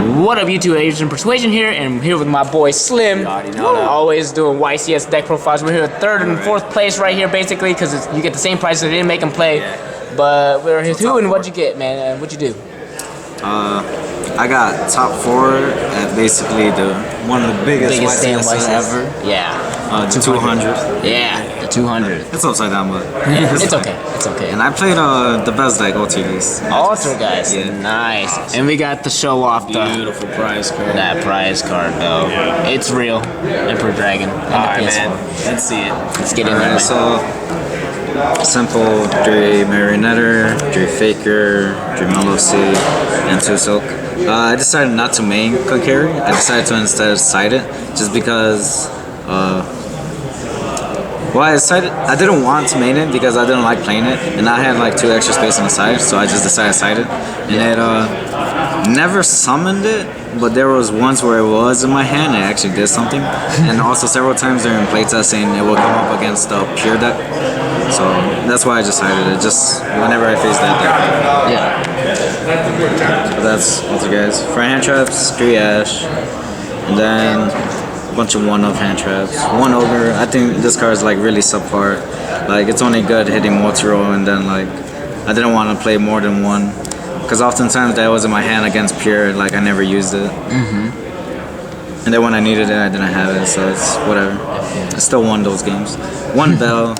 What up, YouTube? Adrian Persuasion here, and I'm here with my boy Slim. You already know that. Always doing YCS deck profiles. We're here at third and fourth place right here, basically, because you get the same price, so they didn't make them play. Yeah. But we're here too, and what'd you get, man? What'd you do? I got top 4 at basically one of the biggest YCS ever. Yeah. The 200th. Yeah, the 200th. It's upside down, but it's okay. It's okay. And I played the best deck, Altergeist. Altergeist. Yeah. Nice. And we got to show off the beautiful prize card. That prize card, though. Yeah. It's real. Emperor Dragon. Alright, man. Let's see it. Let's get in there, man. So, simple 3 Marionetter, 3 Faker, 3 Mellow Seed, and 2 Silk. I decided not to main Kokiri. I decided to instead side it, just because I didn't want to main it because I didn't like playing it, and I had like 2 extra space on the side, so I just decided to side it. And it never summoned it, but there was once where it was in my hand, it actually did something. And also several times during playtesting, it would come up against the pure deck. So that's why I just sided it, just whenever I face that deck. Yeah. So that's all, guys. For hand traps, 3 Ash, and then a bunch of 1-of hand traps. 1 Ogre. I think this card is like really subpar. Like it's only good hitting multi-roll, and then like I didn't want to play more than 1, because oftentimes that was in my hand against pure. Like I never used it. And then when I needed it, I didn't have it. So it's whatever. I still won those games. 1 Bell.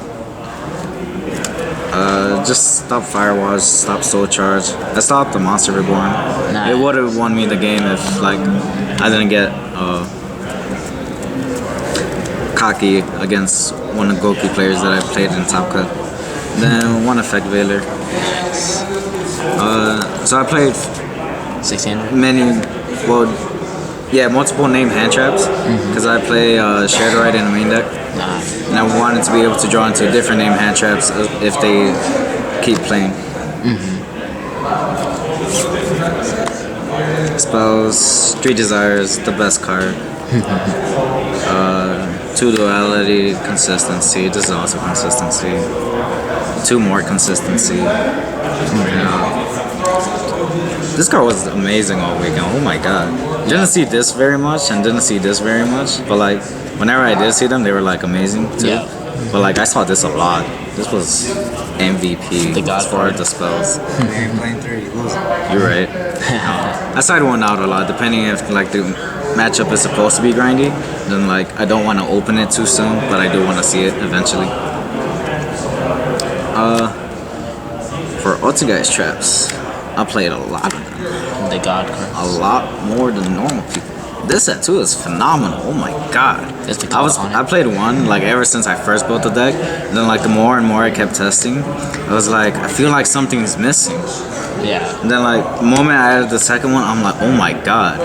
Just stop Firewatch, stop Soul Charge. I stopped the Monster Reborn. Nice. It would have won me the game if like I didn't get cocky against one of the Goku players that I played in Top Cut. Then 1 Effect Veiler. So I played 600. multiple named hand traps, because I play Shared Ride in the main deck. And I wanted to be able to draw into different name hand traps if they keep playing. Spells, 3 Desires, the best card. 2 Duality, Consistency. This is also consistency. 2 more consistency. This card was amazing all weekend. Oh my god. Didn't see this very much and didn't see this very much, but like whenever I did see them, they were like amazing too. Yeah. But like I saw this a lot. This was MVP as far as the spells. You're playing 3, losing. You're right. I side 1 out a lot, depending if like the matchup is supposed to be grindy. Then like I don't want to open it too soon, but I do want to see it eventually. For Altergeist traps, I played a lot of them. The God cards. A lot more than normal people. This set too is phenomenal. Oh my god. I played 1 like ever since I first built the deck. And then like the more and more I kept testing, I was like, I feel like something's missing. Yeah. And then like the moment I added the second one, I'm like, oh my god.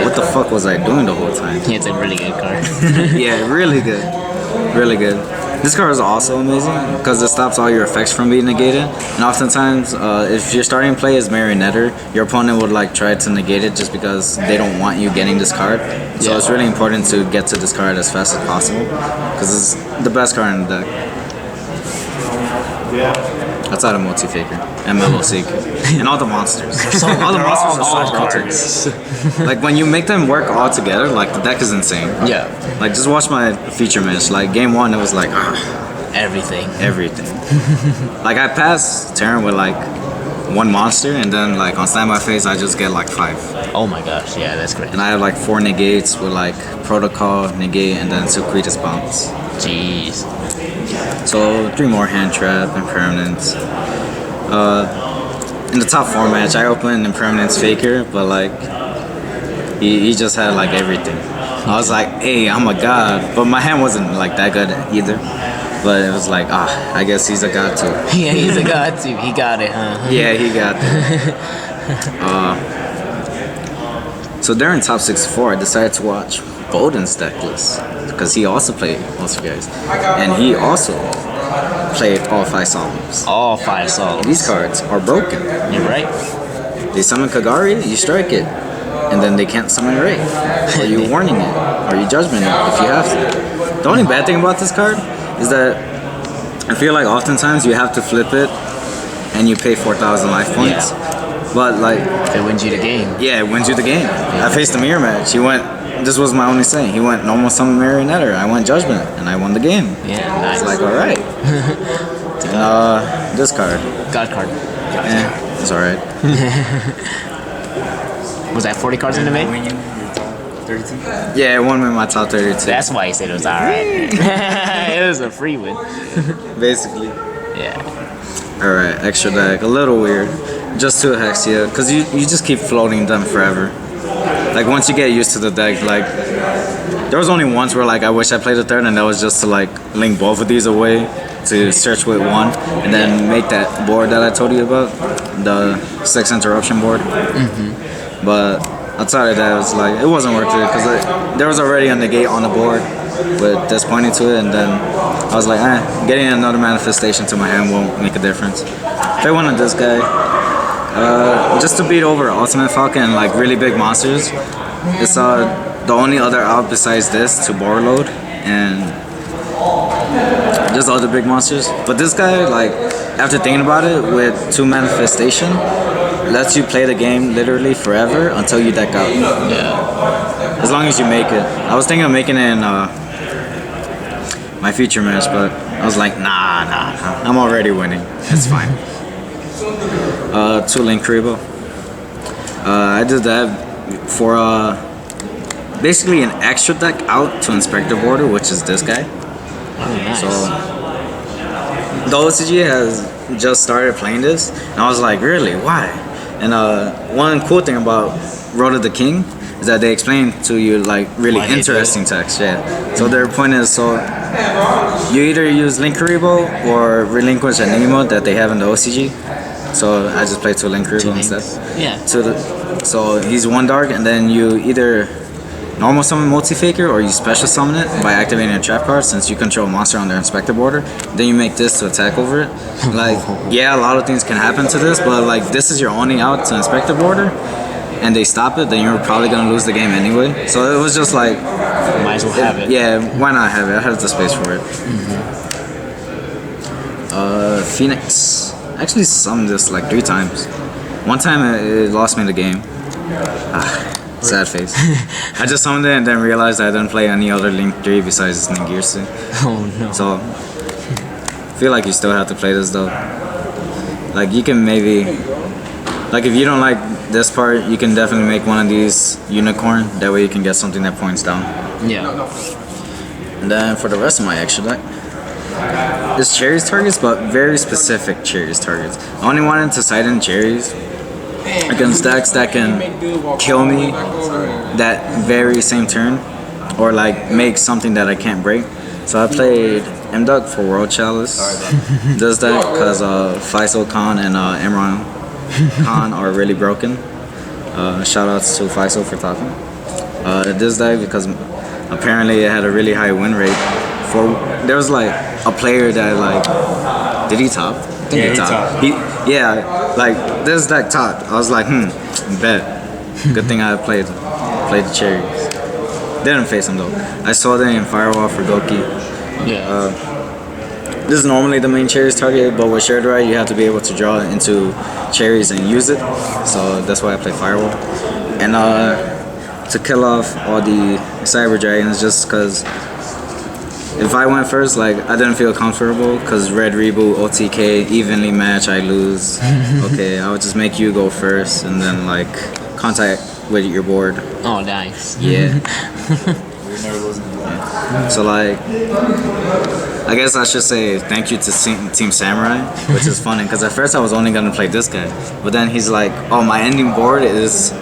What the fuck was I doing the whole time? Yeah, it's a really good card. Yeah, really good. Really good. This card is also amazing because it stops all your effects from being negated. And oftentimes, if your starting play is Marionetter, your opponent would like try to negate it just because they don't want you getting this card. So it's really important to get to this card as fast as possible because it's the best card in the deck. Outside of Multi-Faker and Mellow Seek and all the monsters. All the monsters are so cards. Like when you make them work all together, like the deck is insane. Yeah. Like just watch my feature match. Like game 1, it was like everything. Like I passed turn with like 1 monster, and then like on standby phase I just get like 5. Oh my gosh, yeah, that's great. And I have like 4 negates with like Protocol, negate, and then Secretus bounce. Jeez. So 3 more hand trap, impermanence. In the top 4 match, I opened impermanence Faker, but like he just had like everything. I was like, hey, I'm a god, but my hand wasn't like that good either. But it was like, I guess he's a god too. Yeah, he's a god too. He got it, huh? Yeah, he got it. So during top 64, I decided to watch Bowden's deck list because he also played Altergeist, and he also played all 5 solemns. All 5 solemns. These cards are broken. You're right. They summon Kagari, you strike it, and then they can't summon Ray. Or you warning it, or you judgment it if you have to. The only bad thing about this card is that I feel like oftentimes you have to flip it and you pay 4,000 life points. But like, It wins you the game. yeah, it wins you the game. I faced the mirror match. He went. This was my only saying. He went normal summon marionetter. I went judgment, and I won the game. Yeah, nice. It's like, all right. This card. God card. Yeah, it's all right. Was that 40 cards in the main? 32? Yeah, it won me my top 32. That's why he said it was alright. It was a free win. Basically. Yeah. All right, extra deck. A little weird. Just 2 Hexia, because you just keep floating them forever. Like, once you get used to the deck, like, there was only once where, like, I wish I played a third, and that was just to, like, link both of these away to search with one, and then make that board that I told you about, the 6 interruption board. But outside of that, it was like, it wasn't worth it, because there was already a negate on the board with this pointing to it, and then I was like, getting another manifestation to my hand won't make a difference. If I wanted this guy, just to beat over Ultimate Falcon and like really big monsters, it's the only other out besides this to board load and just other big monsters. But this guy, like, after thinking about it, with 2 manifestation, lets you play the game literally forever until you deck out. Yeah. As long as you make it. I was thinking of making it in my feature match, but I was like, nah, I'm already winning. It's fine. 2 Link Karibo. I did that for basically an extra deck out to Inspector Border, which is this guy. Oh, nice. So the OCG has just started playing this, and I was like, really? Why? And one cool thing about Road of the King is that they explain to you like really interesting text. Yeah. So their point is, so you either use Link Karibo or relinquish an emote that they have in the OCG. So I just play 2 Link Karibo instead. Yeah. So he's 1 dark, and then you either normal summon Multi-Faker or you special summon it by activating a trap card since you control a monster on their Inspector border. Then you make this to attack over it. Like, yeah, a lot of things can happen to this, but like this is your only out to Inspector border, and they stop it, then you're probably gonna lose the game anyway. So it was just like, might as well have it. Yeah, why not have it? I have the space for it. Phoenix. I actually summoned this like 3 times. One time it lost me the game. Sad face. I just summoned it and then realized I didn't play any other Link 3 besides Ningirsu. Oh no. So, I feel like you still have to play this though. Like, you can maybe, like, if you don't like this part, you can definitely make one of these unicorn. That way you can get something that points down. Yeah. And then for the rest of my extra deck, it's cherries targets, but very specific cherries targets. I only wanted to side in cherries against decks that can kill me that very same turn, or like make something that I can't break. So I played M-Duck for World Chalice. Does that because Faisal Khan and Imran Khan are really broken. Shout outs to Faisal for talking. This deck because apparently it had a really high win rate. There was like a player that like, did he top? I think he topped. Yeah, like this deck topped. I was like, bet. Good thing I played the cherries. Didn't face him though. I saw them in Firewall for Goki. Yeah. This is normally the main cherries target, but with shared right, you have to be able to draw into cherries and use it. So that's why I play Firewall. And to kill off all the Cyber Dragons, just because if I went first, like, I didn't feel comfortable because Red Reboot, OTK, evenly match, I lose. Okay, I would just make you go first and then, like, contact with your board. Oh, nice. Yeah. So, like, I guess I should say thank you to Team Samurai, which is funny because at first I was only going to play this guy. But then he's like, oh, my ending board is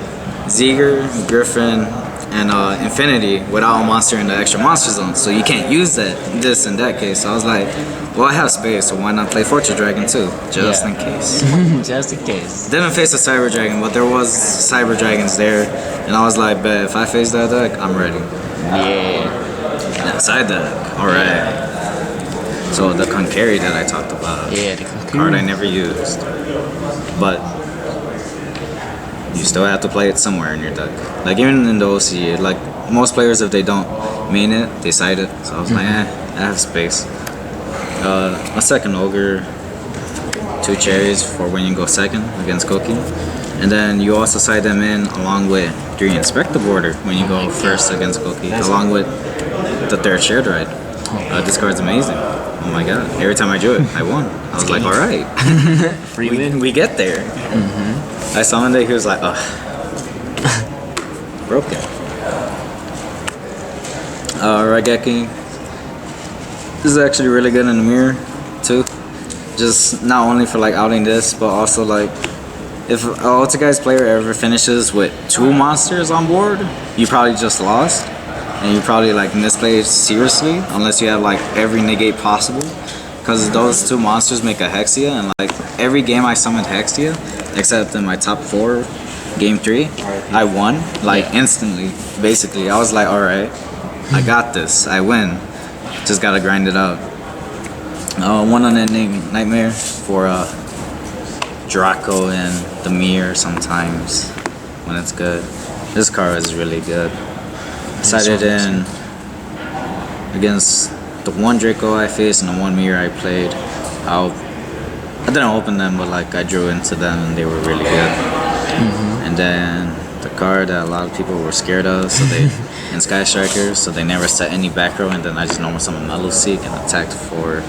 Zeger, Griffin, and Infinity without a monster in the extra monster zone, so you can't use this in that case. So I was like, well, I have space, so why not play Fortress Dragon too, just in case. Just in case. Didn't face a Cyber Dragon, but there was Cyber Dragons there, and I was like, bet if I face that deck, I'm ready. Yeah. Side deck, all right. So the Konkari that I talked about, Yeah, the Konkari card I never used, but you still have to play it somewhere in your deck. Like even in the OC, like most players, if they don't main it, they side it. So I was like, I have space. A second Ogre, 2 cherries for when you go second against Koki. And then you also side them in along with your inspective order when you go first against Koki, along with the third shared ride. This card's amazing. Oh my god. Every time I drew it, I won. I was like, alright. we get there. I summoned it, he was like, ugh. Broken. Raigeki. This is actually really good in the mirror, too. Just not only for like outing this, but also like if an Altergeist player ever finishes with 2 monsters on board, you probably just lost. And you probably like misplayed seriously, unless you have like every negate possible. Because those 2 monsters make a Hexia, and like every game I summoned Hexia, except in my top 4, game 3, I won like instantly. Basically, I was like, alright, I got this, I win. Just gotta grind it out. One unending nightmare for Draco and the mirror sometimes when it's good. This card is really good. Sided in against the 1 Draco I faced and the 1 mirror I played. I didn't open them, but like I drew into them and they were really good. And then the card that a lot of people were scared of, so they in Sky Strikers, so they never set any back row, and then I just normal summoned Mellow Seek and attacked for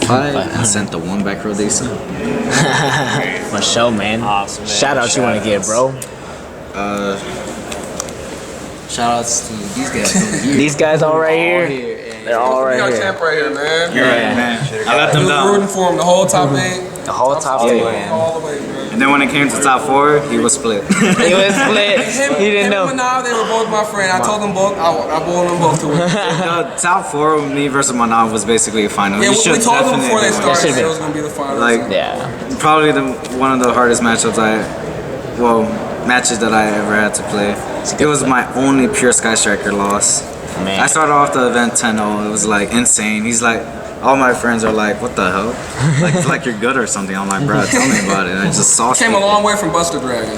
5 and sent the 1 back row they sent. For sure, man. Awesome, man. Shout out you want to give, bro. Shout outs to these guys over here. These guys all right here. They're all We right got here. camp right here, man. You're right, man. I let We them was down. rooting for him the whole top 8. The whole top all the 8. way, all the way, man. And then when it came to top 4, he was split. He was split. He didn't know. Him and Manav, they were both my friend. I told them both, I bowled them both to win. Top 4 with me versus Manav was basically a final. Yeah, You should we told them before they definitely started been. it was going to be the finals. Like, Yeah. probably one of the hardest matchups matches that I ever had to play. It was my only pure Sky Striker loss. Man. I started off the event 10-0. It was like insane. He's like, all my friends are like, what the hell? Like, it's like you're good or something. I'm like, bro, tell me about it. And I just saw Came a long way from Buster Dragon.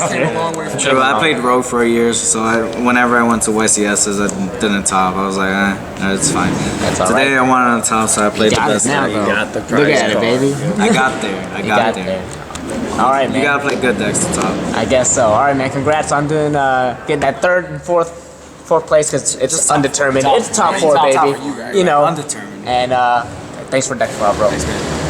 Came a long way from True, I played Rogue for years, so whenever I went to YCSs, I didn't top. I was like, it's fine. That's all Today right. I wanted on top, so I played the Got it best. now, deck. bro. got the Look prize at it, card. baby. I got there. I got there. All right, You man. gotta play good decks to top. I guess so. All right, man. Congrats on doing getting that 3rd and 4th place because it's undetermined. It's top 4, top baby. for you guys, You know. Undetermined. And thanks for deck club, bro. Thanks, man.